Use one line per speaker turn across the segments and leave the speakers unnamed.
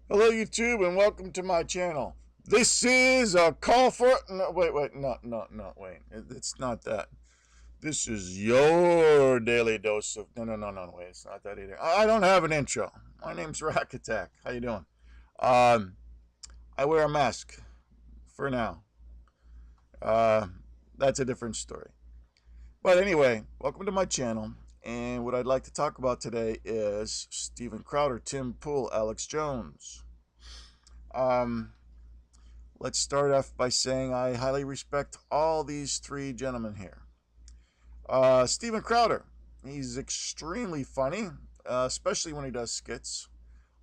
Hello, YouTube, and welcome to my channel. This is a call for. No, wait, wait. It's not that. This is your daily dose of. No. Wait, it's not that either. I don't have an intro. My name's Rack Attack. How you doing? Um, I wear a mask for now. Uh, that's a different story. But anyway, welcome to my channel. And what I'd like to talk about today is Steven Crowder, Tim Pool, Alex Jones. Um, Let's start off by saying I highly respect all these three gentlemen here. Steven Crowder, he's extremely funny, especially when he does skits.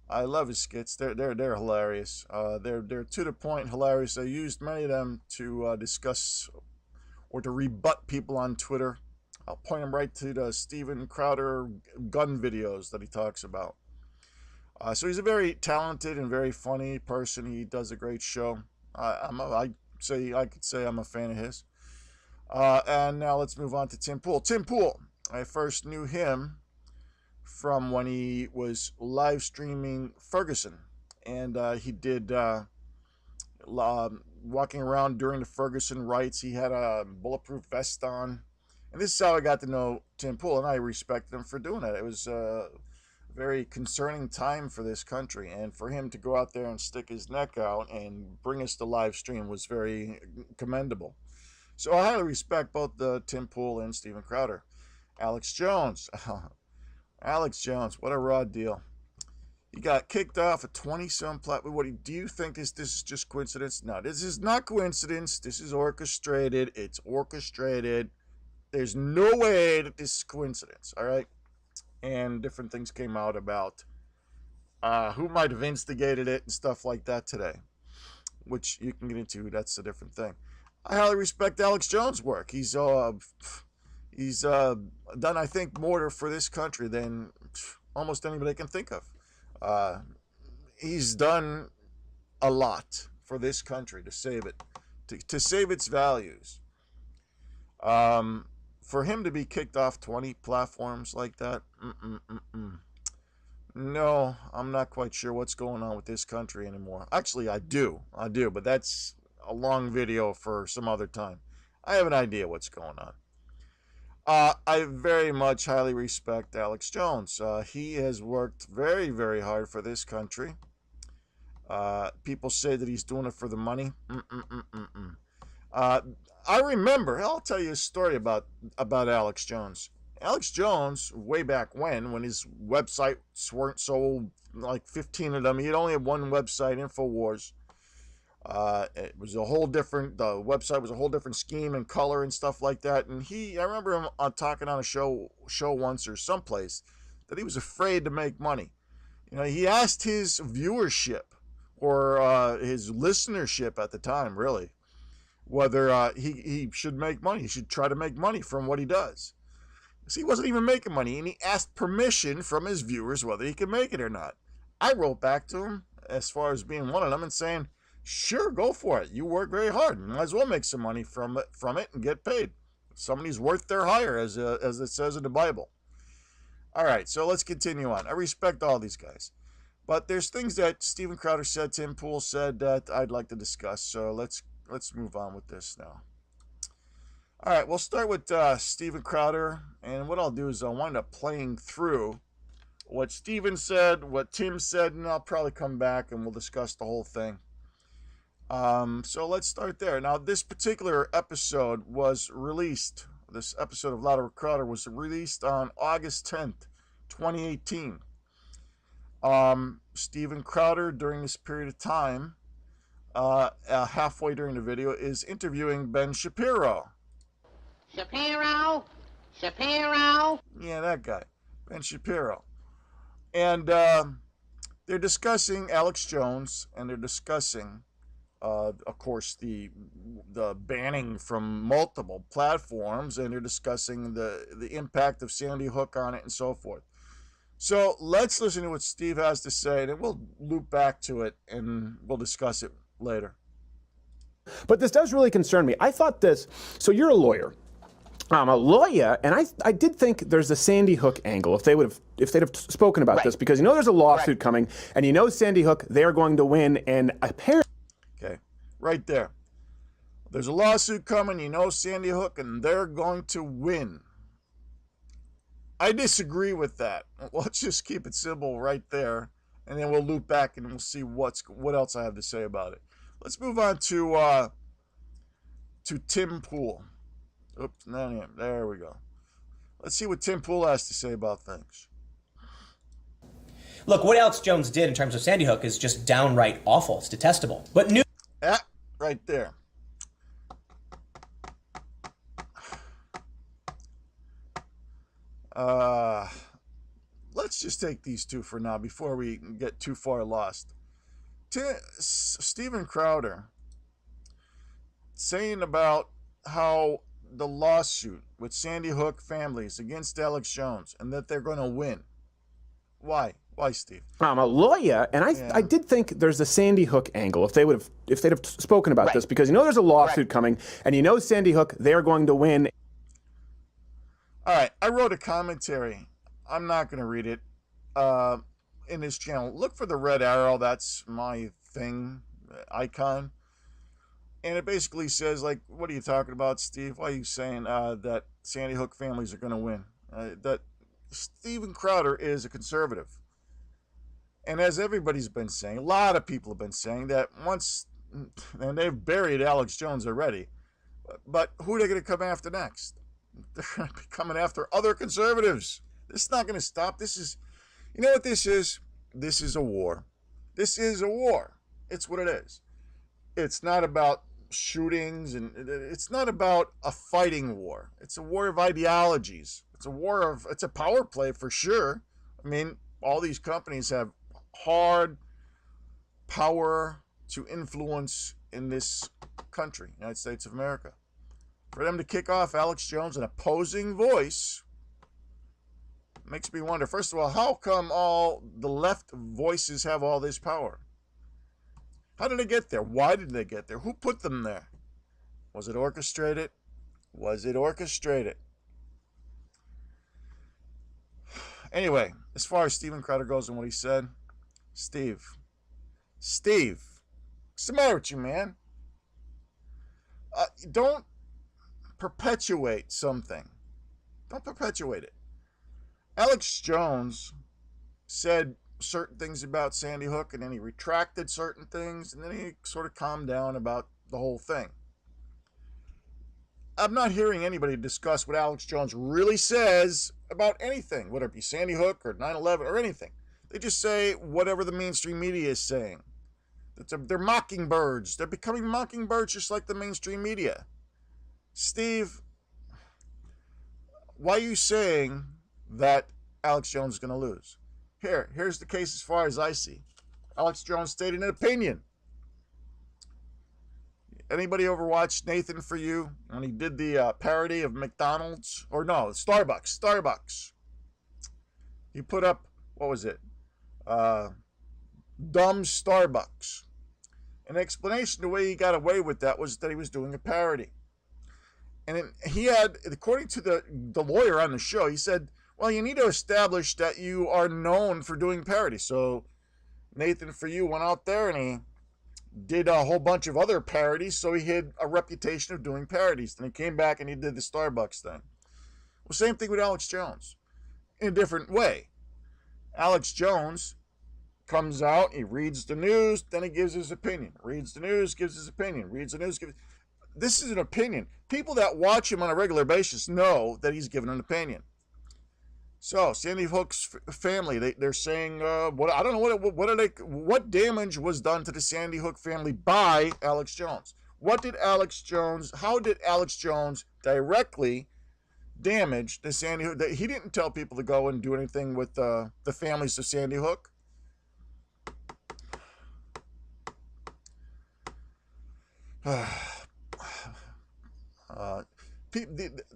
I love his skits. They're hilarious. They're to the point hilarious. I used many of them to discuss or to rebut people on Twitter. I'll point them right to the Steven Crowder gun videos that he talks about. So he's a very talented and very funny person. He does a great show. I could say I'm a fan of his. And now let's move on to Tim Pool. Tim Pool, I first knew him from when he was live streaming Ferguson, and he did walking around during the Ferguson riots. He had a bulletproof vest on, and this is how I got to know Tim Pool, and I respected him for doing that. It was very concerning time for this country, and for him to go out there and stick his neck out and bring us the live stream was very commendable. So I highly respect both Tim Pool and Steven Crowder. Alex Jones. Alex Jones, what a raw deal. He got kicked off a 20-some platform. Do you think this is just coincidence? No, this is not coincidence. This is orchestrated. It's orchestrated. There's no way that this is coincidence, all right? And different things came out about who might have instigated it and stuff like that today, which you can get into. That's a different thing. I highly respect Alex Jones' work. He's done, I think, more for this country than almost anybody can think of. He's done a lot for this country to save it, to save its values. For him to be kicked off 20 platforms like that, no, I'm not quite sure what's going on with this country anymore. Actually, I do, but that's a long video for some other time. I have an idea what's going on. I very much highly respect Alex Jones. He has worked very, very hard for this country. People say that he's doing it for the money. I remember, I'll tell you a story about Alex Jones. Alex Jones, way back when his websites weren't so, like 15 of them, he only had one website, InfoWars. It was a whole different, the website was a whole different scheme and color and stuff like that. And I remember him talking on a show once or someplace that he was afraid to make money. You know, he asked his viewership or his listenership at the time, really, whether he should make money. He should try to make money from what he does. See, he wasn't even making money, and he asked permission from his viewers whether he could make it or not. I wrote back to him as far as being one of them and saying, sure, go for it. You work very hard. You might as well make some money from it and get paid. Somebody's worth their hire, as it says in the Bible. All right, so let's continue on. I respect all these guys. But there's things that Steven Crowder said, Tim Pool said, that I'd like to discuss. So let's move on with this now. All right, we'll start with Steven Crowder. And what I'll do is I'll wind up playing through what Steven said, what Tim said, and I'll probably come back and we'll discuss the whole thing. So let's start there. Now, this particular episode was released. This episode of Louder Crowder was released on August 10th, 2018. Steven Crowder, during this period of time, halfway during the video, is interviewing Ben Shapiro.
Shapiro? Shapiro?
Yeah, that guy, Ben Shapiro. And they're discussing Alex Jones, and they're discussing, of course, the banning from multiple platforms, and they're discussing the impact of Sandy Hook on it and so forth. So let's listen to what Steve has to say, and then we'll loop back to it, and we'll discuss it later.
But this does really concern me. I thought this, so you're a lawyer. I'm a lawyer, and I did think there's a Sandy Hook angle if they'd have spoken about this, because there's a lawsuit coming, and Sandy Hook, they're going to win, and apparently.
Okay, right there. There's a lawsuit coming, Sandy Hook, and they're going to win. I disagree with that. Let's just keep it simple right there, and then we'll loop back and we'll see what else I have to say about it. Let's move on to Tim Pool. Oops, no, there we go. Let's see what Tim Pool has to say about things.
Look, what Alex Jones did in terms of Sandy Hook is just downright awful. It's detestable. But
right there. Let's just take these two for now before we get too far lost. Steven Crowder saying about how the lawsuit with Sandy Hook families against Alex Jones and that they're going to win. Why? Why, Steve?
I'm a lawyer, and I did think there's a Sandy Hook angle if they'd have spoken about this, because there's a lawsuit coming, and Sandy Hook, they're going to win.
All right, I wrote a commentary. I'm not going to read it in this channel. Look for the red arrow. That's my thing, icon. And it basically says, like, what are you talking about, Steve? Why are you saying that Sandy Hook families are going to win? That Steven Crowder is a conservative. And as everybody's been saying, a lot of people have been saying that once, and they've buried Alex Jones already, but who are they going to come after next? They're going to be coming after other conservatives. This is not going to stop. This is, you know what this is? This is a war. This is a war. It's what it is. It's not about shootings, and it's not about a fighting war. It's a war of ideologies. It's a power play for sure. I mean, all these companies have hard power to influence in this country, United States of America. For them to kick off Alex Jones, an opposing voice, makes me wonder, first of all, how come all the left voices have all this power? How did they get there? Why did they get there? Who put them there? Was it orchestrated? Was it orchestrated? Anyway, as far as Steven Crowder goes and what he said, Steve, what's the matter with you, man? Don't perpetuate something. Don't perpetuate it. Alex Jones said certain things about Sandy Hook, and then he retracted certain things, and then he sort of calmed down about the whole thing. I'm not hearing anybody discuss what Alex Jones really says about anything, whether it be Sandy Hook or 9/11 or anything. They just say whatever the mainstream media is saying. They're mockingbirds. They're becoming mockingbirds just like the mainstream media. Steve, why are you saying that Alex Jones is going to lose? Here's the case as far as I see. Alex Jones stated an opinion. Anybody ever watched Nathan For You when he did the parody of McDonald's? Or no, Starbucks. He put up, what was it? Dumb Starbucks. An explanation, the way he got away with that was that he was doing a parody. And he had, according to the lawyer on the show, he said, well, you need to establish that you are known for doing parodies. So Nathan For You went out there and he did a whole bunch of other parodies, so he had a reputation of doing parodies. Then he came back and he did the Starbucks thing. Well, same thing with Alex Jones, in a different way. Alex Jones comes out, he reads the news, then he gives his opinion. Reads the news, gives his opinion. Reads the news, gives... This is an opinion. People that watch him on a regular basis know that he's given an opinion. So Sandy Hook's family, they're saying, I don't know what damage was done to the Sandy Hook family by Alex Jones? How did Alex Jones directly damage the Sandy Hook? He didn't tell people to go and do anything with the families of Sandy Hook.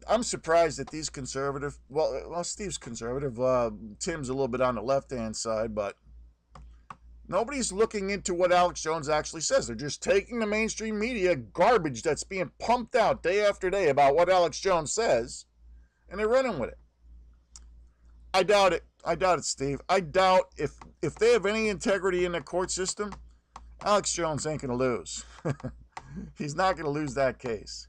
I'm surprised that these conservative, well, Steve's conservative, Tim's a little bit on the left-hand side, but Nobody's looking into what Alex Jones actually says. They're just taking the mainstream media garbage that's being pumped out day after day about what Alex Jones says, and they're running with it. I doubt it. I doubt it, Steve. I doubt if they have any integrity in the court system, Alex Jones ain't going to lose. He's not going to lose that case.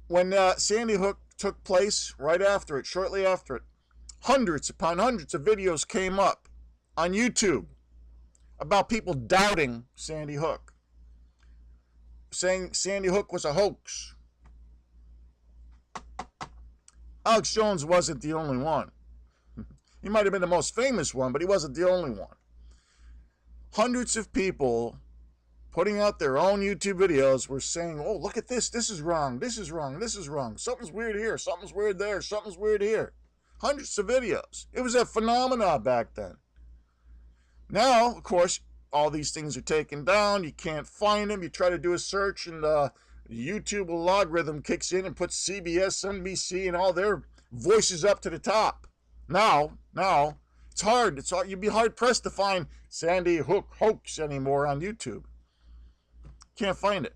When Sandy Hook took place, right after it, shortly after it, hundreds upon hundreds of videos came up on YouTube about people doubting Sandy Hook, saying Sandy Hook was a hoax. Alex Jones wasn't the only one. He might have been the most famous one, but he wasn't the only one. Hundreds of people putting out their own YouTube videos were saying, oh, look at this. This is wrong. This is wrong. This is wrong. Something's weird here. Something's weird there. Something's weird here. Hundreds of videos. It was a phenomenon back then. Now, of course, all these things are taken down. You can't find them. You try to do a search, and the YouTube logarithm kicks in and puts CBS, NBC, and all their voices up to the top. Now, it's hard. It's hard. You'd be hard-pressed to find Sandy Hook hoax anymore on YouTube. Can't find it.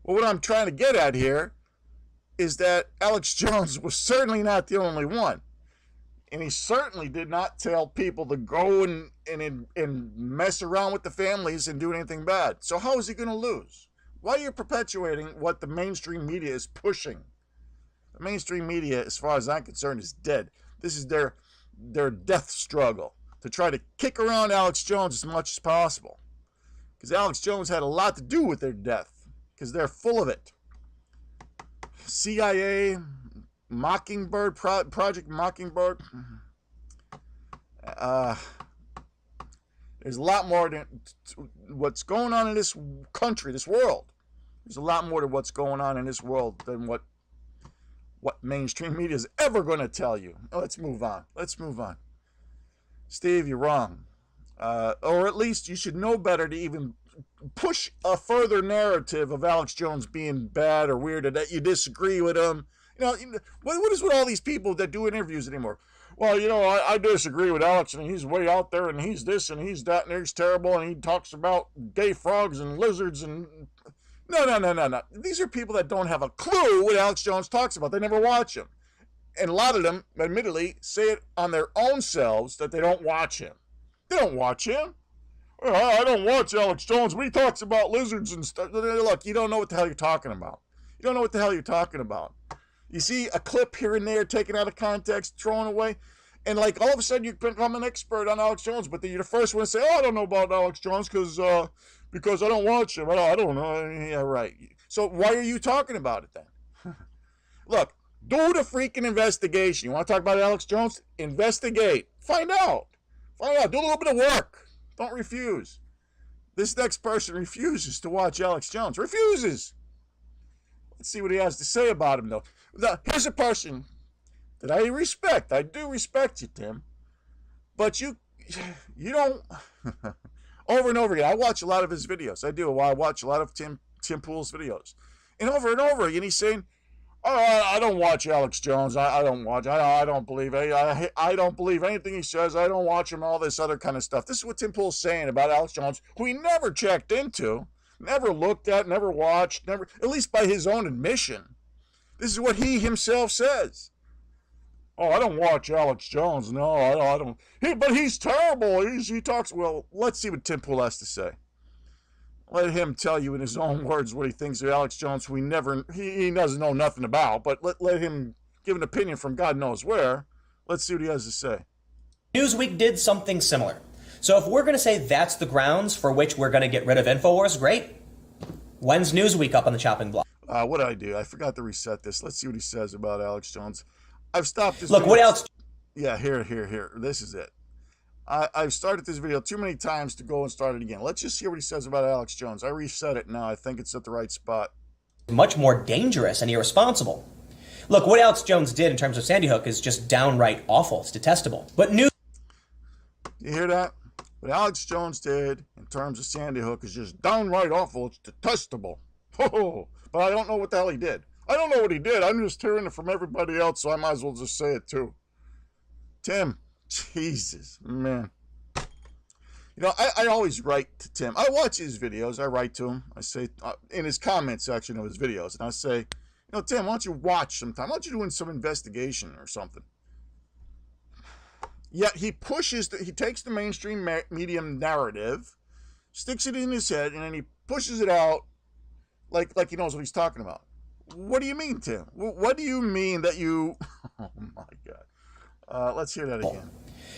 Well, what I'm trying to get at here is that Alex Jones was certainly not the only one. And he certainly did not tell people to go and mess around with the families and do anything bad. So how is he going to lose? Why are you perpetuating what the mainstream media is pushing? The mainstream media, as far as I'm concerned, is dead. This is their death struggle to try to kick around Alex Jones as much as possible. Because Alex Jones had a lot to do with their death, because they're full of it. CIA, Mockingbird, Project Mockingbird. There's a lot more to what's going on in this country, this world. There's a lot more to what's going on in this world than what mainstream media is ever going to tell you. Let's move on. Steve, you're wrong. Or at least you should know better to even push a further narrative of Alex Jones being bad or weird, or that you disagree with him. What is with all these people that do interviews anymore? Well, I disagree with Alex, and he's way out there, and he's this, and he's that, and he's terrible, and he talks about gay frogs and lizards, and... No. These are people that don't have a clue what Alex Jones talks about. They never watch him. And a lot of them, admittedly, say it on their own selves that they don't watch him. They don't watch him. I don't watch Alex Jones, but he talks about lizards and stuff. Look, you don't know what the hell you're talking about. You see a clip here and there taken out of context, thrown away, and like all of a sudden you become an expert on Alex Jones, but then you're the first one to say, oh, I don't know about Alex Jones because I don't watch him. I don't know. Yeah, right. So why are you talking about it then? Look, do the freaking investigation. You want to talk about Alex Jones? Investigate. Find out. Do a little bit of work. Don't refuse. This next person refuses to watch Alex Jones. Refuses. Let's see what he has to say about him, though. Here's a person that I respect. I do respect you, Tim. But you don't... Over and over again. I watch a lot of his videos. I do. I watch a lot of Tim Pool's videos. And over again, he's saying, oh, I don't watch Alex Jones. I don't watch. I don't believe. I don't believe anything he says. I don't watch him. All this other kind of stuff. This is what Tim Pool's saying about Alex Jones, who he never checked into, never looked at, never watched, never, at least by his own admission. This is what he himself says. Oh, I don't watch Alex Jones. No, I don't. But he's terrible. He talks. Well, let's see what Tim Pool has to say. Let him tell you in his own words what he thinks of Alex Jones, who he doesn't know nothing about. But let him give an opinion from God knows where. Let's see what he has to say.
Newsweek did something similar. So if we're going to say that's the grounds for which we're going to get rid of InfoWars, great. When's Newsweek up on the chopping block?
What did I do? I forgot to reset this. Let's see what he says about Alex Jones. I've stopped this.
Look,
video.
what else?
Yeah, here. This is it. I've started this video too many times to go and start it again. Let's just hear what he says about Alex Jones. I reset it now. I think it's at the right spot.
Much more dangerous and irresponsible. Look, what Alex Jones did in terms of Sandy Hook is just downright awful. It's detestable. But
You hear that? What Alex Jones did in terms of Sandy Hook is just downright awful. It's detestable. Oh, but I don't know what the hell he did. I don't know what he did. I'm just hearing it from everybody else, so I might as well just say it too. Tim, Jesus, man. I always write to Tim. I watch his videos. I write to him. I say, in his comment section of his videos, and I say, Tim, why don't you watch sometime? Why don't you do some investigation or something? Yet he takes the mainstream medium narrative, sticks it in his head, and then he pushes it out like he knows what he's talking about. What do you mean, Tim? What do you mean that you... Oh, my God. Let's hear that again.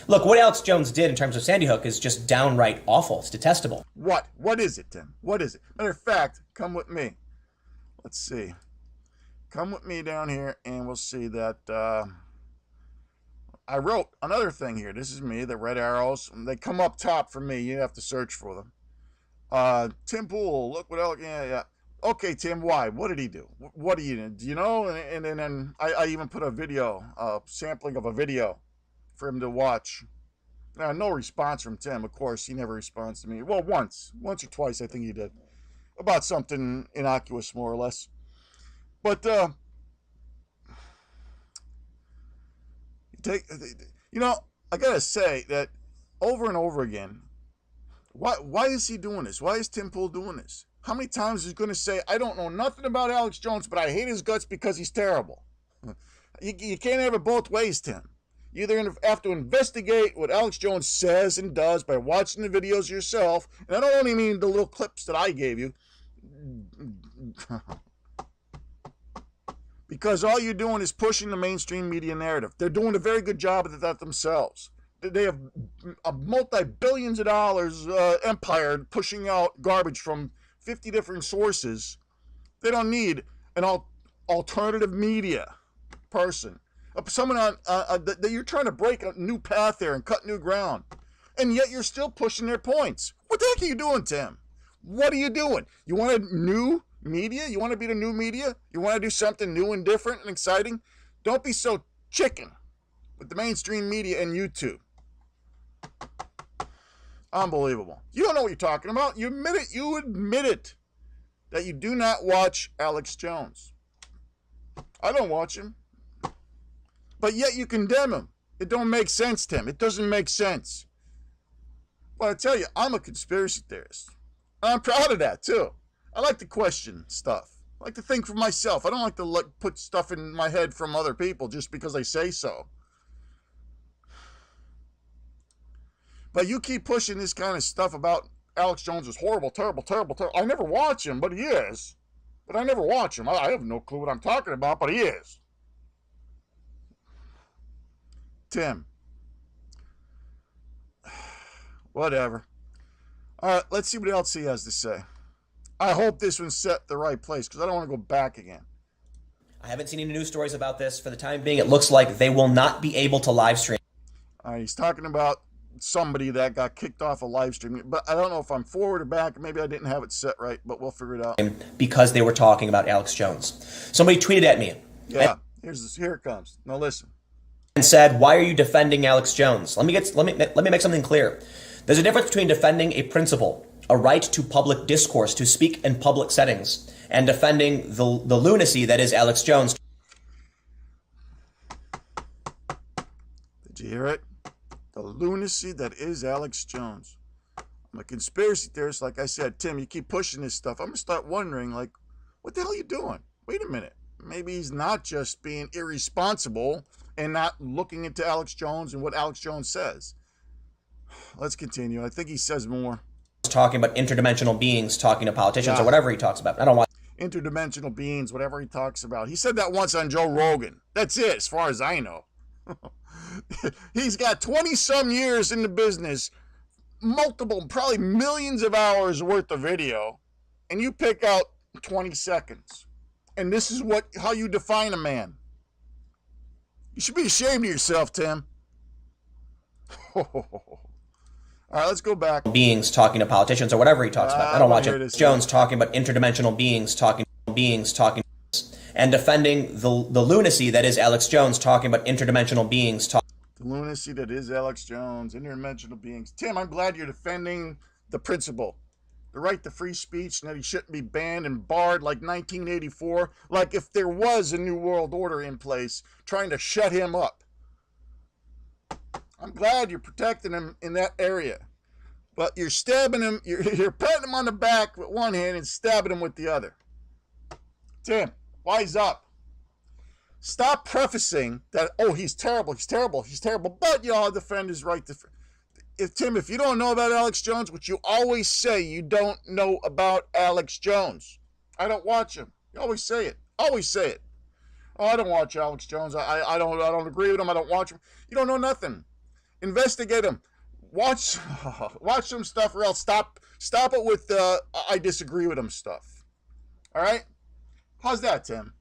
Look, what Alex Jones did in terms of Sandy Hook is just downright awful. It's detestable.
What? What is it, Tim? What is it? Matter of fact, come with me. Let's see. Come with me down here, and we'll see that... I wrote another thing here. This is me, the red arrows. They come up top for me. You have to search for them. Tim Pool, look what else. Yeah. Okay, Tim, why? What did he do? What do you know? And then I even put a sampling of a video for him to watch. No response from Tim. Of course, he never responds to me. Well, once or twice, I think he did. About something innocuous, more or less. But, I gotta say that over and over again, why is he doing this? Why is Tim Pool doing this? How many times is he going to say, I don't know nothing about Alex Jones, but I hate his guts because he's terrible? You can't have it both ways, Tim. You either have to investigate what Alex Jones says and does by watching the videos yourself, and I don't only mean the little clips that I gave you, because all you're doing is pushing the mainstream media narrative. They're doing a very good job of that themselves. They have a multi-billions of dollars empire pushing out garbage from 50 different sources. They don't need an alternative media person. Someone that you're trying to break a new path there and cut new ground. And yet you're still pushing their points. What the heck are you doing, Tim? What are you doing? You want a new media? You want to be the new media? You want to do something new and different and exciting? Don't be so chicken with the mainstream media and YouTube. Unbelievable. You don't know what you're talking about. You admit it. You admit it. That you do not watch Alex Jones. I don't watch him. But yet you condemn him. It don't make sense, Tim. It doesn't make sense. But I tell you, I'm a conspiracy theorist. I'm proud of that, too. I like to question stuff. I like to think for myself. I don't like to put stuff in my head from other people just because they say so. But you keep pushing this kind of stuff about Alex Jones is horrible, terrible. I never watch him, but he is. But I never watch him. I have no clue what I'm talking about, but he is. Tim. Whatever. All right, let's see what else he has to say. I hope this one's set the right place because I don't want to go back again.
I haven't seen any news stories about this. For the time being, it looks like they will not be able to live stream.
All right, he's talking about somebody that got kicked off a live stream, but I don't know if I'm forward or back. Maybe I didn't have it set right, but we'll figure it out.
Because they were talking about Alex Jones. Somebody tweeted at me.
Yeah, here it comes. Now listen.
And said, "Why are you defending Alex Jones?" Let me make something clear. There's a difference between defending a principle, a right to public discourse, to speak in public settings, and defending the lunacy that is Alex Jones.
Did you hear it? The lunacy that is Alex Jones. I'm a conspiracy theorist, like I said. Tim, you keep pushing this stuff. I'm going to start wondering, what the hell are you doing? Wait a minute. Maybe he's not just being irresponsible and not looking into Alex Jones and what Alex Jones says. Let's continue. I think he says more.
Talking about interdimensional beings, talking to politicians, or whatever he talks about. I don't want
interdimensional beings, whatever he talks about. He said that once on Joe Rogan. That's it, as far as I know. He's got 20-some years in the business, multiple, probably millions of hours worth of video, and you pick out 20 seconds. And this is how you define a man. You should be ashamed of yourself, Tim. All right, let's go back.
Beings talking to politicians or whatever he talks about. I don't watch it. Jones talking about interdimensional beings talking, and defending the lunacy that is Alex Jones talking about interdimensional beings talking.
The lunacy that is Alex Jones, interdimensional beings. Tim, I'm glad you're defending the principle, the right to free speech, and that he shouldn't be banned and barred like 1984, like if there was a new world order in place trying to shut him up. I'm glad you're protecting him in that area. But you're stabbing him, you're patting him on the back with one hand and stabbing him with the other. Tim, wise up. Stop prefacing that, oh, he's terrible, but y'all defend his right to... If you don't know about Alex Jones, which you always say you don't know about Alex Jones. I don't watch him. You always say it. Always say it. Oh, I don't watch Alex Jones. I don't agree with him. I don't watch him. You don't know nothing. Investigate him. Watch some stuff, or else stop it with I disagree with him stuff. All right? How's that, Tim?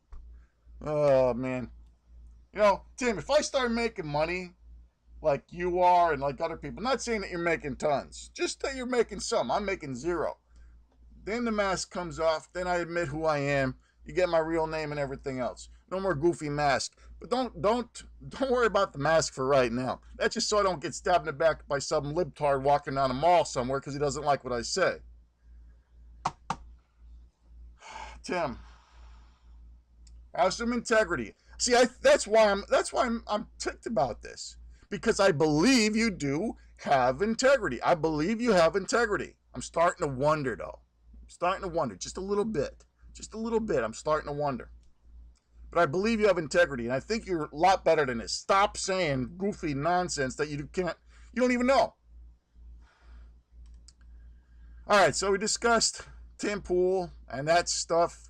Oh, man. You know, Tim, if I start making money like you are and like other people, not saying that you're making tons, just that you're making some. I'm making zero. Then the mask comes off. Then I admit who I am. You get my real name and everything else. No more goofy mask. But don't worry about the mask for right now. That's just so I don't get stabbed in the back by some libtard walking down a mall somewhere because he doesn't like what I say. Tim, have some integrity. See, that's why I'm ticked about this, because I believe you do have integrity. I believe you have integrity. I'm starting to wonder, though. I'm starting to wonder just a little bit. Just a little bit. I'm starting to wonder. But I believe you have integrity, and I think you're a lot better than this. Stop saying goofy nonsense that you don't even know. All right, so we discussed Tim Pool and that stuff.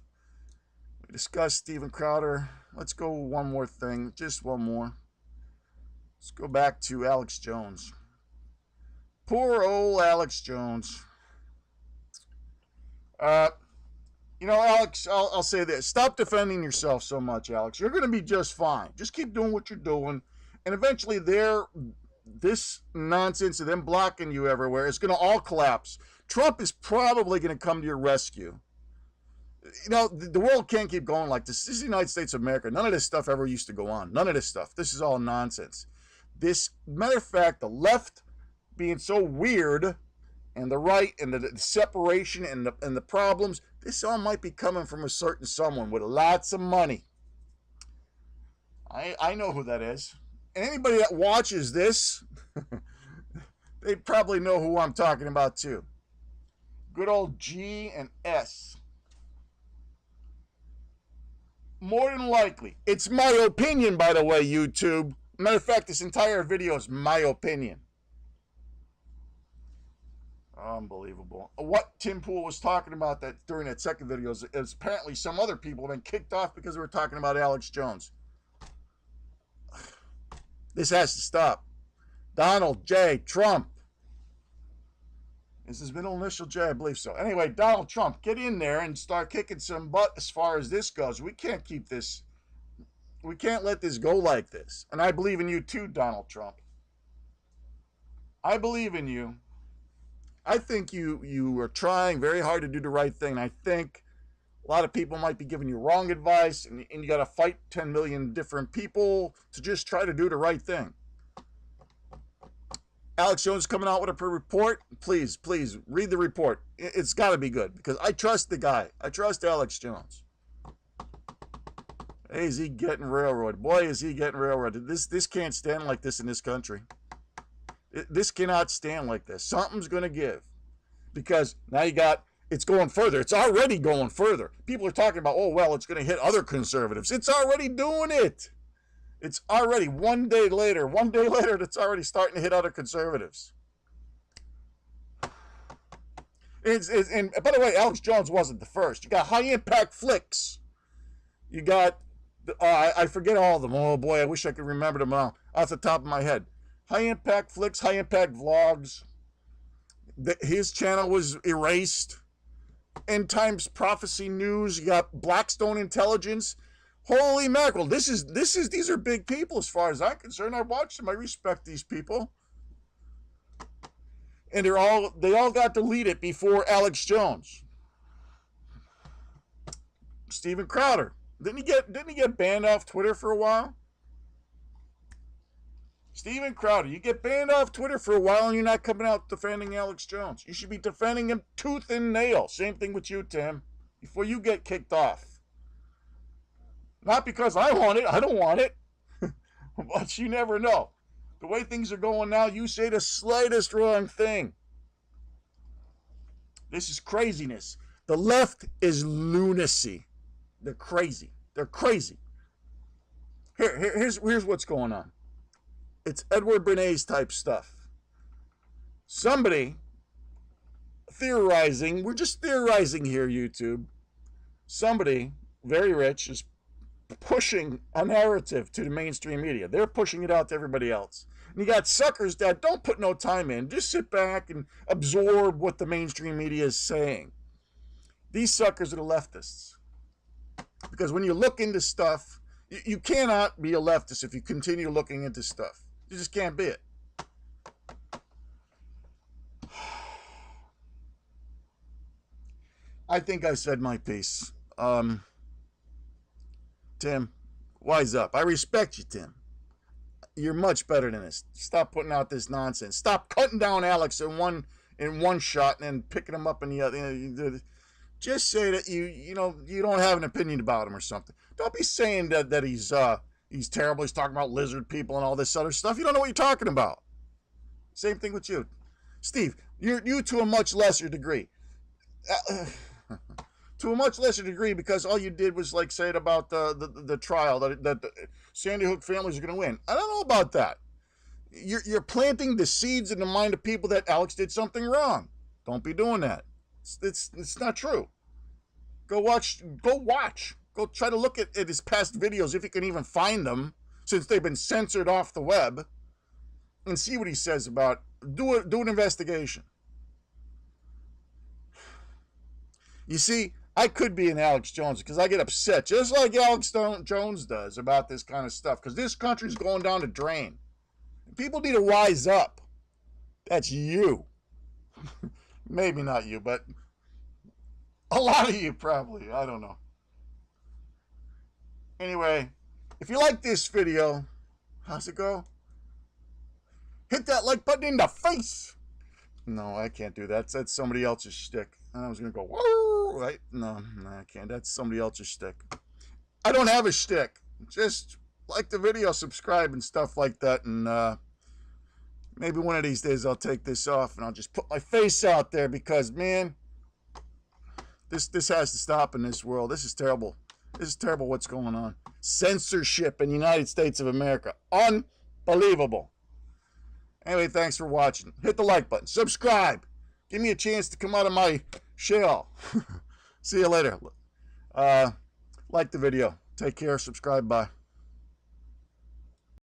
We discussed Steven Crowder. Let's go one more thing, just one more. Let's go back to Alex Jones. Poor old Alex Jones. You know, Alex, I'll say this. Stop defending yourself so much, Alex. You're going to be just fine. Just keep doing what you're doing. And eventually this nonsense of them blocking you everywhere is going to all collapse. Trump is probably going to come to your rescue. You know, the world can't keep going like this. This is the United States of America. None of this stuff ever used to go on. None of this stuff. This is all nonsense. Matter of fact, the left being so weird, and the right and the separation and the problems, this all might be coming from a certain someone with lots of money. I know who that is. And anybody that watches this, they probably know who I'm talking about too. Good old G and S. More than likely. It's my opinion, by the way, YouTube. Matter of fact, this entire video is my opinion. Unbelievable. What Tim Pool was talking about that during that second video is apparently some other people have been kicked off because they were talking about Alex Jones. This has to stop. Donald J. Trump. Is his middle initial J? I believe so. Anyway, Donald Trump, get in there and start kicking some butt as far as this goes. We can't keep this. We can't let this go like this. And I believe in you too, Donald Trump. I believe in you. I think you are trying very hard to do the right thing. I think a lot of people might be giving you wrong advice, and you got to fight 10 million different people to just try to do the right thing. Alex Jones coming out with a report. Please read the report. It's got to be good because I trust the guy. I trust Alex Jones. Hey, is he getting railroaded? Boy, is he getting railroaded. This can't stand like this in this country. This cannot stand like this. Something's going to give. Because now it's going further. It's already going further. People are talking about, oh, well, it's going to hit other conservatives. It's already doing it. It's already one day later, it's already starting to hit other conservatives. And by the way, Alex Jones wasn't the first. You got High Impact Flicks. You got, I forget all of them. Oh, boy, I wish I could remember them all off the top of my head. High Impact Flicks, High Impact Vlogs. His channel was erased. End Times Prophecy News. You got Blackstone Intelligence. Holy mackerel! These are big people as far as I'm concerned. I watch them. I respect these people. And they all got deleted before Alex Jones. Steven Crowder. Didn't he get banned off Twitter for a while? Steven Crowder, you get banned off Twitter for a while and you're not coming out defending Alex Jones. You should be defending him tooth and nail. Same thing with you, Tim, before you get kicked off. Not because I want it. I don't want it. But you never know. The way things are going now, you say the slightest wrong thing. This is craziness. The left is lunacy. They're crazy. They're crazy. Here's what's going on. It's Edward Bernays type stuff. Somebody theorizing, we're just theorizing here, YouTube. Somebody very rich is pushing a narrative to the mainstream media. They're pushing it out to everybody else. And you got suckers that don't put no time in. Just sit back and absorb what the mainstream media is saying. These suckers are the leftists. Because when you look into stuff, you cannot be a leftist if you continue looking into stuff. You just can't be it. I think I said my piece. Tim, wise up. I respect you, Tim. You're much better than this. Stop putting out this nonsense. Stop cutting down Alex in one shot and then picking him up in the other. Just say that you don't have an opinion about him or something. Don't be saying that he's terrible. He's talking about lizard people and all this other stuff. You don't know what you're talking about. Same thing with you, Steve. You to a much lesser degree. To a much lesser degree, because all you did was like say it about the trial that the Sandy Hook families are going to win. I don't know about that. You're planting the seeds in the mind of people that Alex did something wrong. Don't be doing that. It's not true. Go watch. Go try to look at his past videos if you can even find them, since they've been censored off the web, and see what he says about. Do an investigation. You see, I could be an Alex Jones because I get upset, just like Alex Jones does, about this kind of stuff, because this country's going down the drain. People need to wise up. That's you. Maybe not you, but a lot of you probably. I don't know. Anyway, if you like this video, how's it go? Hit that like button in the face. No, I can't do that. That's somebody else's shtick. I was going to go, whoa, right? No, I can't. That's somebody else's shtick. I don't have a shtick. Just like the video, subscribe and stuff like that. And maybe one of these days I'll take this off and I'll just put my face out there because, man, this has to stop in this world. This is terrible. This is terrible what's going on. Censorship in the United States of America. Unbelievable. Anyway, thanks for watching. Hit the like button. Subscribe. Give me a chance to come out of my shell. See you later. Like the video. Take care. Subscribe. Bye.